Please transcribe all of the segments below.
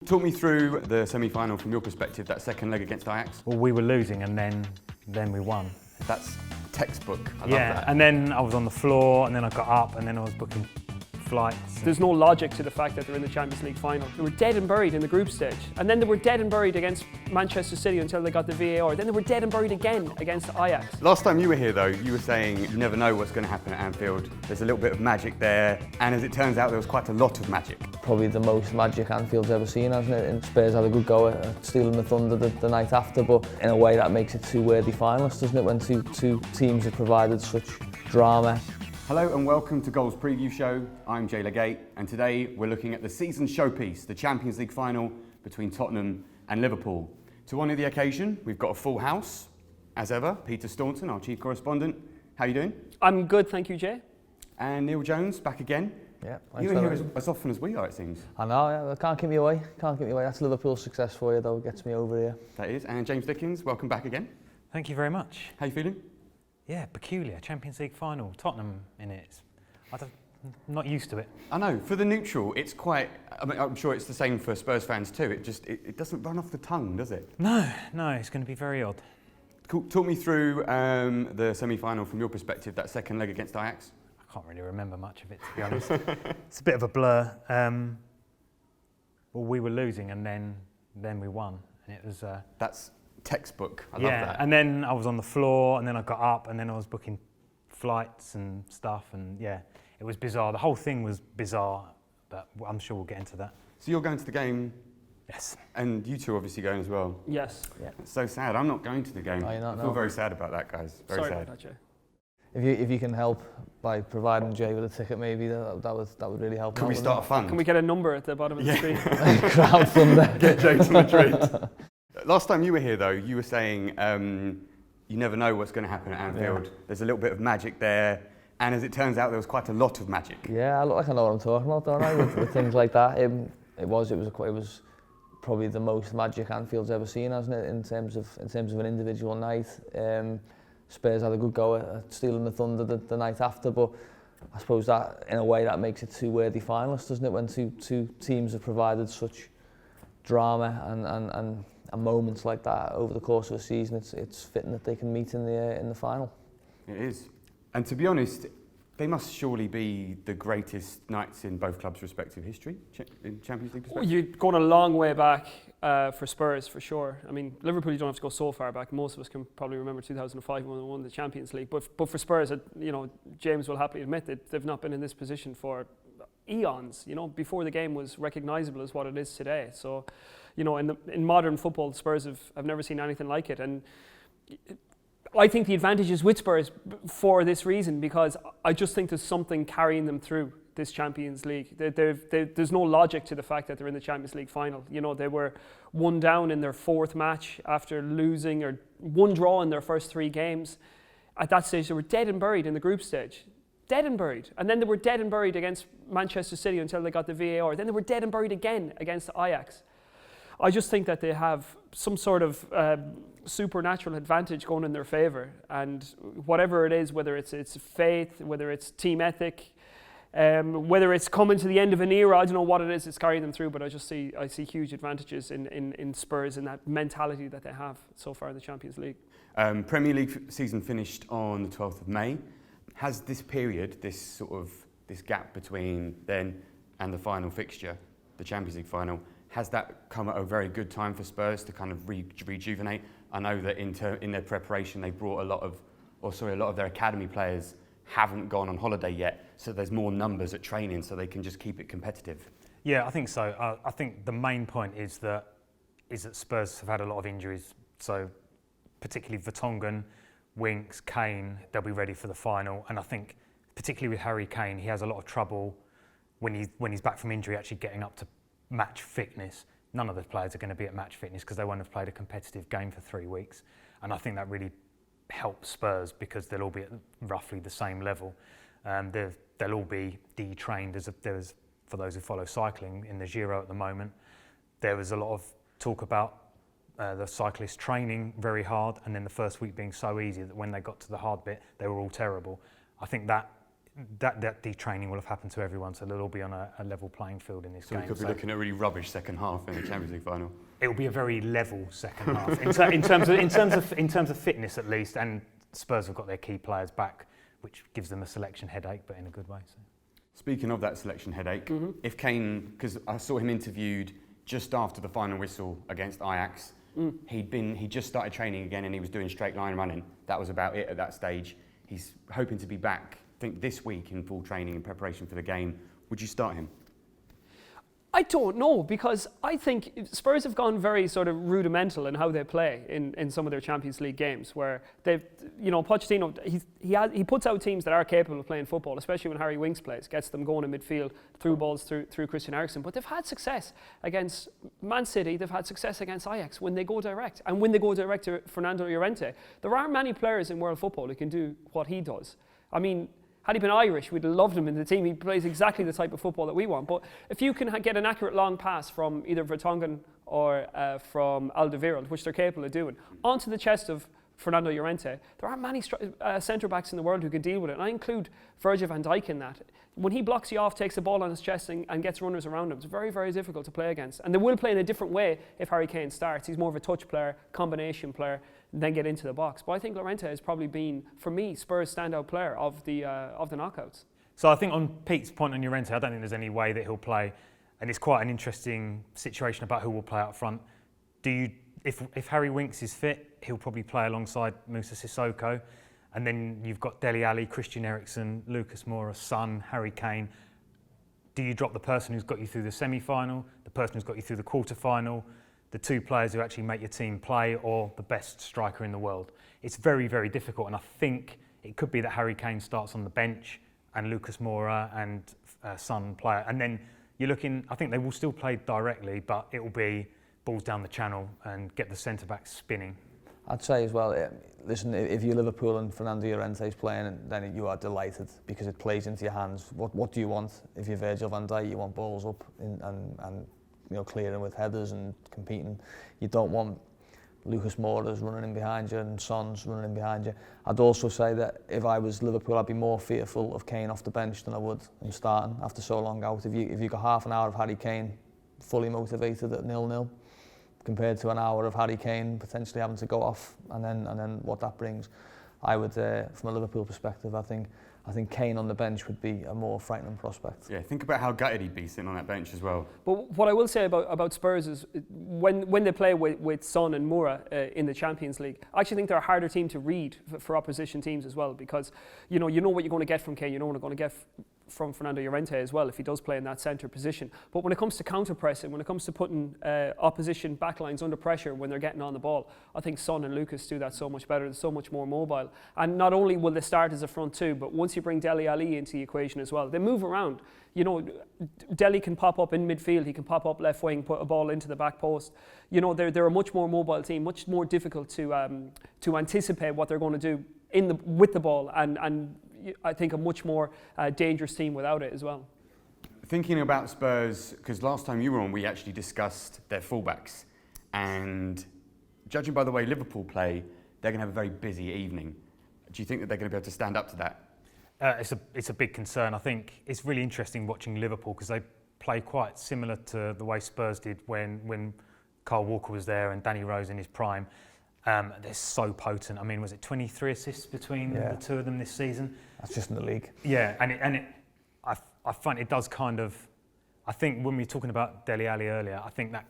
Talk me through the semi-final from your perspective, that second leg against Ajax. Well, we were losing and then we won. That's textbook. I love Yeah, that. and then I was on the floor and then I got up and then I was booking flights. There's no logic to the fact that they're in the Champions League final. They were dead and buried in the group stage. And then they were dead and buried against Manchester City until they got the VAR. Then they were dead and buried again against Ajax. Last time you were here though, you were saying you never know what's going to happen at Anfield. There's a little bit of magic there, and as it turns out, there was quite a lot of magic. Probably the most magic Anfield's ever seen, hasn't it? And Spurs had a good go at stealing the thunder the night after, but in a way that makes it two worthy finalists, doesn't it? When two teams have provided such drama. Hello and welcome to Goals Preview Show. I'm Jay Legate, and today we're looking at the season showpiece, the Champions League final between Tottenham and Liverpool. To honour the occasion, we've got a full house, as ever. Peter Staunton, our chief correspondent. How you doing? I'm good, thank you, Jay. And Neil Jones, back again. Yeah, You're here as often as we are, it seems. I know, yeah, can't keep me away. Can't keep me away. That's Liverpool's success for you, though. It gets me over here. That is. And James Dickens, welcome back again. Thank you very much. How you feeling? Yeah, peculiar. Champions League final, Tottenham in it. I'm not used to it. I know, for the neutral, it's quite, I mean, I'm sure it's the same for Spurs fans too. It doesn't run off the tongue, does it? No, it's going to be very odd. Cool. Talk me through the semi-final from your perspective, that second leg against Ajax. I can't really remember much of it, to be honest. It's a bit of a blur. Well, we were losing and then we won. And it was... That's textbook. I love yeah, that. and then I was on the floor and then I got up and then I was booking flights and stuff, and yeah, it was bizarre. The whole thing was bizarre, but I'm sure we'll get into that. So you're going to the game? Yes. And you two are obviously going as well? Yes. Yeah. It's so sad. I'm not going to the game. Oh, you're not, I feel no. very sad about that, guys. Very Sorry sad. about that, Jay. If you can help by providing Jay with a ticket, maybe that would really help. Can we start a fund? Can we get a number at the bottom of the screen? Crowdfunder. Get Jay to Madrid. Last time you were here, though, you were saying you never know what's going to happen at Anfield. Yeah. There's a little bit of magic there, and as it turns out, there was quite a lot of magic. Yeah, I look like I know what I'm talking about, don't I? With things like that, it was probably the most magic Anfield's ever seen, hasn't it? In terms of an individual night. Spurs had a good go at stealing the thunder the night after, but I suppose that in a way that makes it two worthy finalists, doesn't it? When two teams have provided such drama and moments like that over the course of a season, it's fitting that they can meet in the final. It is. And to be honest, they must surely be the greatest nights in both clubs' respective history, in Champions League perspective. You're going a long way back for Spurs, for sure. I mean, Liverpool, you don't have to go so far back. Most of us can probably remember 2005 when they won the Champions League. But for Spurs, James will happily admit that they've not been in this position for eons. Before the game was recognisable as what it is today. So, in modern football, Spurs have never seen anything like it. And I think the advantage is with Spurs for this reason, because I just think there's something carrying them through this Champions League. There's no logic to the fact that they're in the Champions League final. They were one down in their fourth match after losing, or one draw in their first three games. At that stage, they were dead and buried in the group stage. Dead and buried. And then they were dead and buried against Manchester City until they got the VAR. Then they were dead and buried again against Ajax. I just think that they have some sort of supernatural advantage going in their favour, and whatever it is, whether it's faith, whether it's team ethic, whether it's coming to the end of an era, I don't know what it is that's carrying them through, but I see huge advantages in Spurs and that mentality that they have so far in the Champions League. Premier League season finished on the 12th of May. Has this period, this gap between then and the final fixture, the Champions League final, has that come at a very good time for Spurs to kind of rejuvenate? I know that in their preparation they brought a lot of their academy players haven't gone on holiday yet, so there's more numbers at training, so they can just keep it competitive. Yeah, I think so. I think the main point is that Spurs have had a lot of injuries. So particularly Vertonghen, Winks, Kane, they'll be ready for the final. And I think particularly with Harry Kane, he has a lot of trouble when he's back from injury actually getting up to match fitness. None of the players are going to be at match fitness because they won't have played a competitive game for 3 weeks. And I think that really helps Spurs because they'll all be at roughly the same level. They'll all be detrained, as for those who follow cycling in the Giro at the moment. There was a lot of talk about the cyclists training very hard and then the first week being so easy that when they got to the hard bit, they were all terrible. I think that that detraining will have happened to everyone, so they'll all be on a level playing field in this So game. we could be looking at a really rubbish second half in the Champions League final. It will be a very level second half in terms of fitness at least, and Spurs have got their key players back, which gives them a selection headache, but in a good way. So. Speaking of that selection headache, if Kane, because I saw him interviewed just after the final whistle against Ajax, he just started training again and he was doing straight line running. That was about it at that stage. He's hoping to be back, I think, this week in full training in preparation for the game. Would you start him? I don't know, because I think Spurs have gone very sort of rudimental in how they play in some of their Champions League games, where they've, Pochettino, he puts out teams that are capable of playing football, especially when Harry Winks plays, gets them going in midfield, through balls through Christian Eriksen. But they've had success against Man City, they've had success against Ajax when they go direct. And when they go direct to Fernando Llorente, there aren't many players in world football who can do what he does. I mean, had he been Irish, we'd have loved him in the team. He plays exactly the type of football that we want. But if you can get an accurate long pass from either Vertonghen or from Alderweireld, which they're capable of doing, onto the chest of Fernando Llorente, there aren't many centre-backs in the world who can deal with it. And I include Virgil van Dijk in that. When he blocks you off, takes the ball on his chest and gets runners around him, it's very, very difficult to play against. And they will play in a different way if Harry Kane starts. He's more of a touch player, combination player, then get into the box. But I think Llorente has probably been, for me, Spurs' standout player of the knockouts. So I think on Pete's point on Llorente, I don't think there's any way that he'll play, and it's quite an interesting situation about who will play up front. If Harry Winks is fit, he'll probably play alongside Moussa Sissoko, and then you've got Dele Alli, Christian Eriksen, Lucas Moura, Son, Harry Kane. Do you drop the person who's got you through the semi-final, the person who's got you through the quarter-final, the two players who actually make your team play, or the best striker in the world? It's very, very difficult, and I think it could be that Harry Kane starts on the bench and Lucas Moura and Son play, and then you're looking, I think they will still play directly, but it will be balls down the channel and get the centre-backs spinning. I'd say as well, listen, if you're Liverpool and Fernando Llorente's playing, then you are delighted because it plays into your hands. What do you want? If you're Virgil van Dijk, you want balls up and clearing with headers and competing. You don't want Lucas Moura's running in behind you and Son's running in behind you. I'd also say that if I was Liverpool, I'd be more fearful of Kane off the bench than I would him starting after so long out. If you got half an hour of Harry Kane fully motivated at 0-0, compared to an hour of Harry Kane potentially having to go off, and then what that brings, I would, from a Liverpool perspective, I think Kane on the bench would be a more frightening prospect. Yeah, think about how gutted he'd be sitting on that bench as well. But what I will say about Spurs is when they play with Son and Moura in the Champions League, I actually think they're a harder team to read for opposition teams as well, because you know what you're going to get from Kane, you know what you're going to get from Fernando Llorente as well if he does play in that centre position. But when it comes to counter-pressing, when it comes to putting opposition backlines under pressure when they're getting on the ball, I think Son and Lucas do that so much better. They're so much more mobile. And not only will they start as a front two, but once you bring Dele Alli into the equation as well, they move around. You know, Dele can pop up in midfield, he can pop up left wing, put a ball into the back post. You know, they're a much more mobile team, much more difficult to anticipate what they're going to do with the ball, and I think a much more dangerous team without it as well. Thinking about Spurs, because last time you were on, we actually discussed their fullbacks, and judging by the way Liverpool play, they're going to have a very busy evening. Do you think that they're going to be able to stand up to that? It's a big concern. I think it's really interesting watching Liverpool because they play quite similar to the way Spurs did when Kyle Walker was there and Danny Rose in his prime. They're so potent. I mean, was it 23 assists between the two of them this season? That's just in the league. Yeah, I find it does kind of. I think when we were talking about Dele Alli earlier, I think that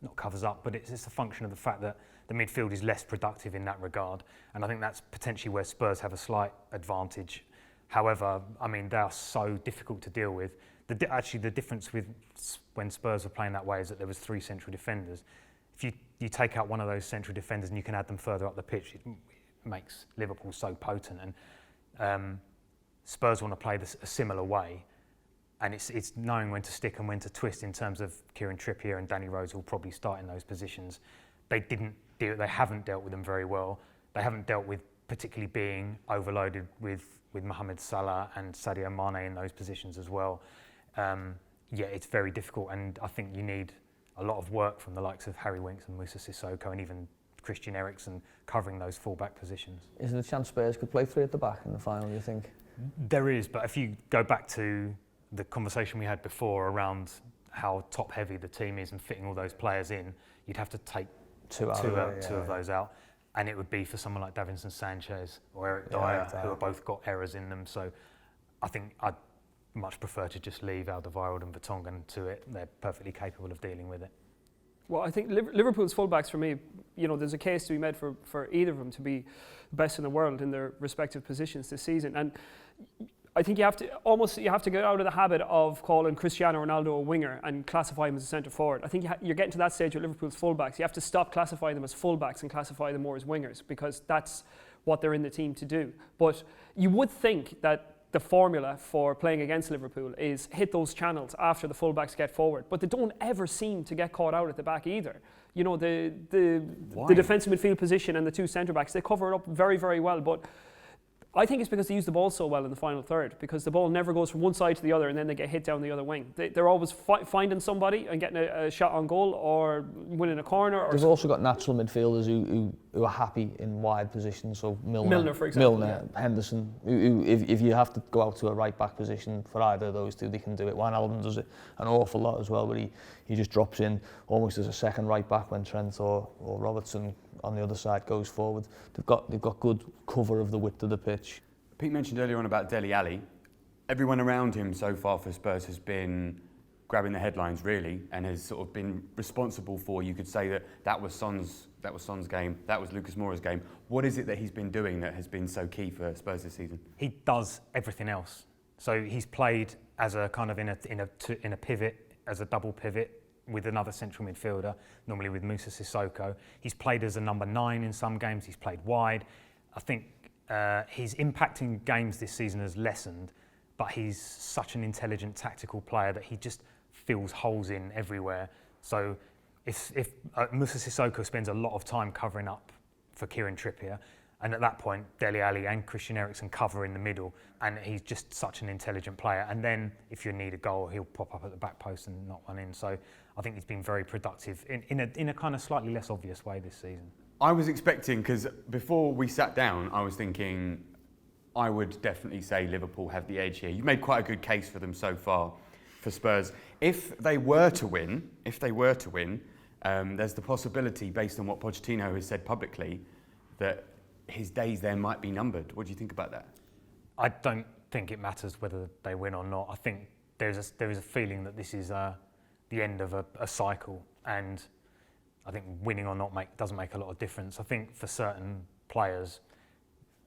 not covers up, but it's a function of the fact that the midfield is less productive in that regard, and I think that's potentially where Spurs have a slight advantage. However, I mean, they are so difficult to deal with. Actually, the difference with when Spurs were playing that way is that there was 3 central defenders. If you take out one of those central defenders and you can add them further up the pitch, it makes Liverpool so potent. And Spurs want to play a similar way, and it's knowing when to stick and when to twist in terms of Kieran Trippier and Danny Rose will probably start in those positions. They haven't dealt with them very well. They haven't dealt with particularly being overloaded with Mohamed Salah and Sadio Mane in those positions as well. It's very difficult, and I think you need a lot of work from the likes of Harry Winks and Moussa Sissoko and even Christian Eriksen covering those full-back positions. Is there a chance Spurs could play 3 at the back in the final, you think? There is, but if you go back to the conversation we had before around how top heavy the team is and fitting all those players in, you'd have to take two of those out, and it would be for someone like Davinson Sanchez or Eric Dyer, who have both got errors in them. So I think I'd much prefer to just leave Alderweireld and Vertonghen to it. They're perfectly capable of dealing with it. Well, I think Liverpool's fullbacks, for me, there's a case to be made for either of them to be the best in the world in their respective positions this season. And I think you have to get out of the habit of calling Cristiano Ronaldo a winger and classify him as a centre forward. I think you're getting to that stage with Liverpool's fullbacks. You have to stop classifying them as fullbacks and classify them more as wingers, because that's what they're in the team to do. But you would think that the formula for playing against Liverpool is hit those channels after the fullbacks get forward, but they don't ever seem to get caught out at the back either. The defensive midfield position and the two centre backs, they cover it up very, very well, but I think it's because they use the ball so well in the final third, because the ball never goes from one side to the other and then they get hit down the other wing. They're always finding somebody and getting a shot on goal or winning a corner. They've also got natural midfielders who are happy in wide positions. So Milner, for example, Henderson. Who if you have to go out to a right back position for either of those two, they can do it. Wijnaldum does it an awful lot as well, but he just drops in almost as a second right back when Trent or Robertson on the other side goes forward. They've got good cover of the width of the pitch. Pete mentioned earlier on about Dele Alli. Everyone around him so far for Spurs has been grabbing the headlines really, and has sort of been responsible for, you could say that was Son's game, that was Lucas Moura's game. What is it that he's been doing that has been so key for Spurs this season? He does everything else. So he's played as a kind of in a pivot, as a double pivot, with another central midfielder, normally with Moussa Sissoko. He's played as a number 9 in some games, he's played wide. I think his impact in games this season has lessened, but he's such an intelligent tactical player that he just fills holes in everywhere. So if Moussa Sissoko spends a lot of time covering up for Kieran Trippier, and at that point, Dele Alli and Christian Eriksen cover in the middle, and he's just such an intelligent player. And then, if you need a goal, he'll pop up at the back post and knock one in. So I think he's been very productive in a kind of slightly less obvious way this season. I was expecting, because before we sat down, I was thinking I would definitely say Liverpool have the edge here. You've made quite a good case for them so far, for Spurs. If they were to win, there's the possibility, based on what Pochettino has said publicly, that his days there might be numbered. What do you think about that? I don't think it matters whether they win or not. I think there is a feeling that this is the end of a cycle, and I think winning or not doesn't make a lot of difference. I think for certain players,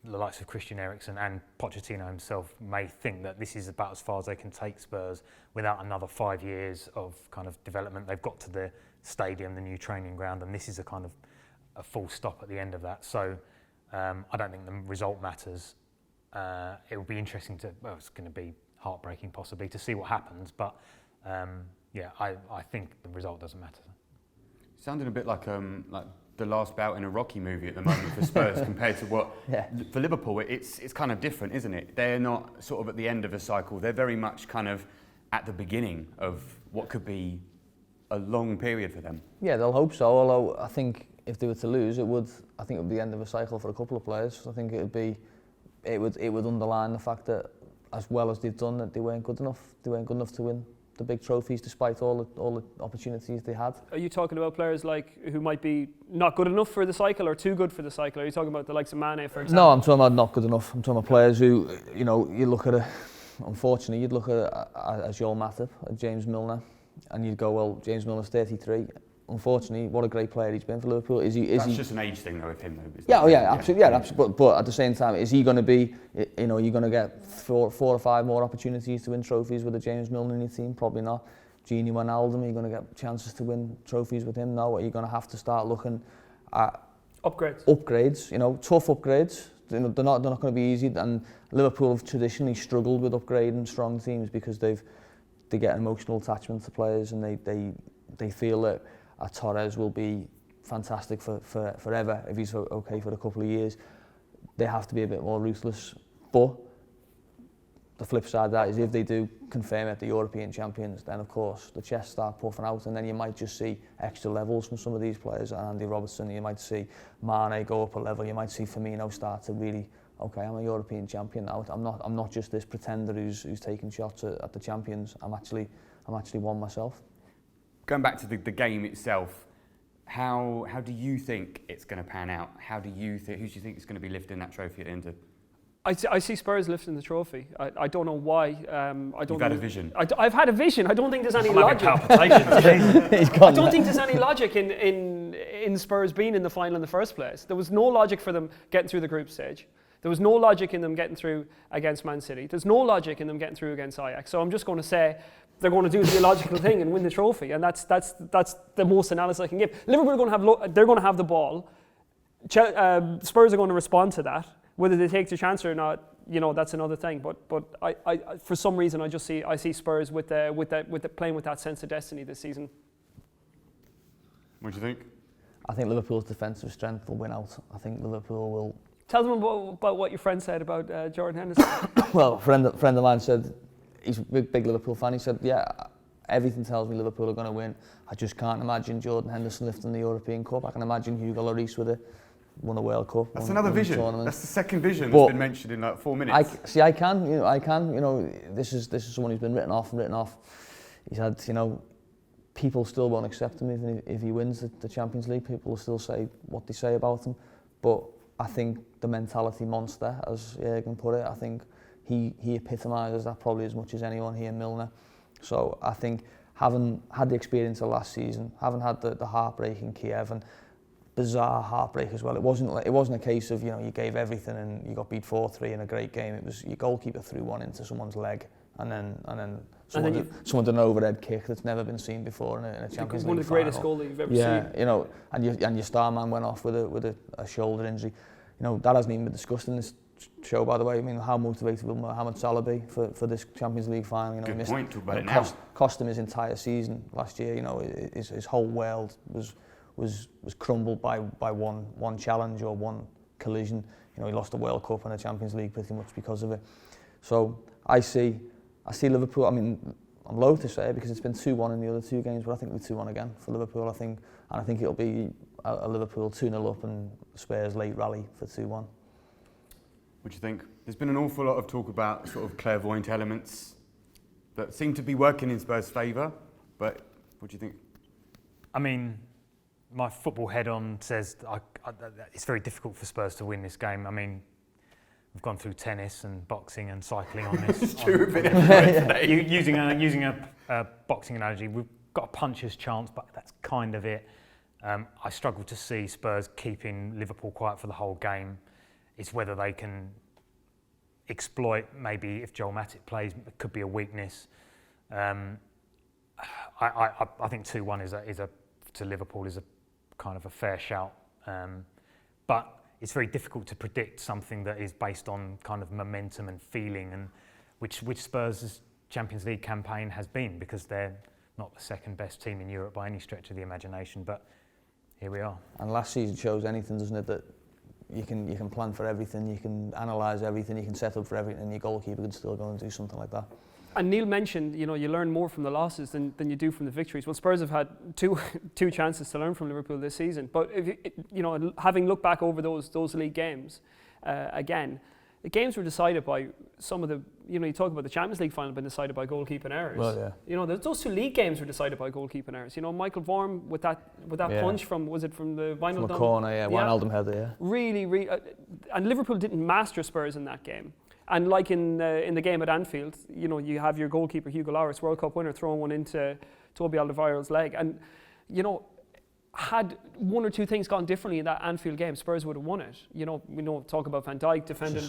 the likes of Christian Eriksen and Pochettino himself may think that this is about as far as they can take Spurs without another 5 years of kind of development. They've got to the stadium, the new training ground, and this is a kind of a full stop at the end of that. So I don't think the result matters. It will be interesting it's going to be heartbreaking possibly to see what happens, but I think the result doesn't matter. Sounding a bit like the last bout in a Rocky movie at the moment for Spurs compared to what for Liverpool. It's kind of different, isn't it? They're not sort of at the end of a cycle. They're very much kind of at the beginning of what could be a long period for them. Yeah, they'll hope so. Although I think if they were to lose, it would be the end of a cycle for a couple of players. I think it would underline the fact that, as well as they've done, that they weren't good enough. They weren't good enough to win the big trophies despite all the opportunities they had. Are you talking about players who might be not good enough for the cycle or too good for the cycle? Are you talking about the likes of Mane, for example? No, I'm talking about not good enough. I'm talking about players who, you look at unfortunately, you'd look at Joel Matip, at James Milner, and you'd go, well, James Milner's 33. Unfortunately, what a great player he's been for Liverpool. That's just an age thing, though, with him, though. Absolutely. Absolutely. But at the same time, is he going to be? You're going to get four or five more opportunities to win trophies with a James Milner in your team? Probably not. Gini Wijnaldum, are you going to get chances to win trophies with him? No. Are you going to have to start looking at upgrades? Tough upgrades. They're not going to be easy. And Liverpool have traditionally struggled with upgrading strong teams because they get an emotional attachment to players, and they feel that Torres will be fantastic for forever if he's okay for a couple of years. They have to be a bit more ruthless. But the flip side of that is if they do confirm it, the European champions, then of course the chests start puffing out, and then you might just see extra levels from some of these players. Andy Robertson, you might see Mane go up a level, you might see Firmino start to really okay, I'm a European champion now. I'm not just this pretender who's taking shots at the champions. I'm actually one myself. Going back to the game itself, how do you think it's going to pan out? Who do you think is going to be lifting that trophy at the end of? I see Spurs lifting the trophy. I don't know why. You've had a vision. I've had a vision. I don't think there's any I'm logic. I don't think there's any logic in Spurs being in the final in the first place. There was no logic for them getting through the group stage. There was no logic in them getting through against Man City. There's no logic in them getting through against Ajax. So I'm just going to say they're going to do the illogical thing and win the trophy, and that's the most analysis I can give. Liverpool are going to have the ball. Spurs are going to respond to that. Whether they take the chance or not, that's another thing. But I for some reason I see Spurs with playing with that sense of destiny this season. What do you think? I think Liverpool's defensive strength will win out. I think Liverpool will. Tell them about what your friend said about Jordan Henderson. Well, a friend of mine said, he's a big Liverpool fan. He said, yeah, everything tells me Liverpool are going to win. I just can't imagine Jordan Henderson lifting the European Cup. I can imagine Hugo Lloris won a World Cup. That's another vision. Tournament. That's the second vision that's been mentioned in like 4 minutes. I can. This is someone who's been written off. He's had, people still won't accept him even if he wins the Champions League. People will still say what they say about him. But I think the mentality monster, as Jürgen put it, I think he epitomises that probably as much as anyone here, Milner. So I think having had the experience of last season, having had the heartbreak in Kiev and bizarre heartbreak as well. It wasn't a case of you gave everything and you got beat 4-3 in a great game. It was your goalkeeper threw one into someone's leg and then someone did an overhead kick that's never been seen before in a Champions League one of the greatest goals that you've ever seen. And your star man went off with a shoulder injury. That hasn't even been discussed in this show, by the way. I mean, how motivated will Mohamed Salah be for this Champions League final? Good point. Talk about it now. Cost him his entire season last year. His whole world was crumbled by one challenge or one collision. He lost the World Cup and the Champions League pretty much because of it. So I see Liverpool. I mean, I'm loath to say it because it's been 2-1 in the other two games, but I think it'll be 2-1 again for Liverpool. I think it'll be a Liverpool 2-0 up and Spurs late rally for 2-1. What do you think? There's been an awful lot of talk about sort of clairvoyant elements that seem to be working in Spurs' favour, but what do you think? I mean, my football head-on says it's very difficult for Spurs to win this game. I mean, we've gone through tennis and boxing and cycling on this. It's true, a bit everywhere today. Using a boxing analogy, we've got a puncher's chance, but that's kind of it. I struggle to see Spurs keeping Liverpool quiet for the whole game. It's whether they can exploit, maybe if Joel Matip plays, it could be a weakness. I think 2-1 to Liverpool is a kind of a fair shout. But it's very difficult to predict something that is based on kind of momentum and feeling, and which Spurs' Champions League campaign has been, because they're not the second best team in Europe by any stretch of the imagination. But here we are. And last season shows anything, doesn't it, that you can plan for everything, you can analyse everything, you can set up for everything, and your goalkeeper can still go and do something like that. And Neil mentioned, you learn more from the losses than you do from the victories. Well, Spurs have had two chances to learn from Liverpool this season. But if having looked back over those league games, again, the games were decided by some of the. You talk about the Champions League final being decided by goalkeeping errors. Well, yeah. Those two league games were decided by goalkeeping errors. Michael Vorm with that punch from the Wijnaldum? From a corner, Wijnaldum header, yeah. Really, and Liverpool didn't master Spurs in that game. And like in the game at Anfield, you have your goalkeeper Hugo Lloris, World Cup winner, throwing one into Toby Alderweireld's leg, and had one or two things gone differently in that Anfield game, Spurs would have won it. We talk about Van Dijk defending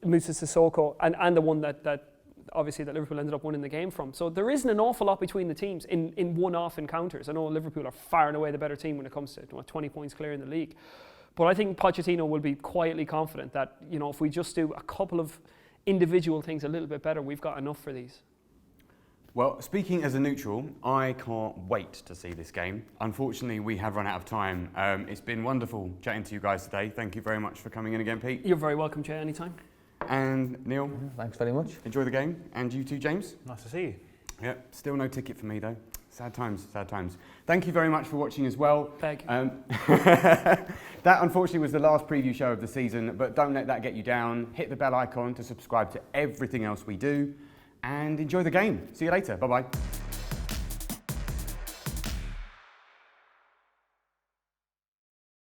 Moussa Sissoko, and the one that obviously that Liverpool ended up winning the game from. So there isn't an awful lot between the teams in one-off encounters. I know Liverpool are far and away the better team when it comes to 20 points clear in the league. But I think Pochettino will be quietly confident that, if we just do a couple of individual things a little bit better, we've got enough for these. Well, speaking as a neutral, I can't wait to see this game. Unfortunately, we have run out of time. It's been wonderful chatting to you guys today. Thank you very much for coming in again, Pete. You're very welcome, Jay, anytime. And Neil. Thanks very much. Enjoy the game. And you too, James. Nice to see you. Yeah, still no ticket for me though. Sad times, sad times. Thank you very much for watching as well. Peg. That unfortunately was the last preview show of the season, but don't let that get you down. Hit the bell icon to subscribe to everything else we do, and enjoy the game. See you later. Bye-bye.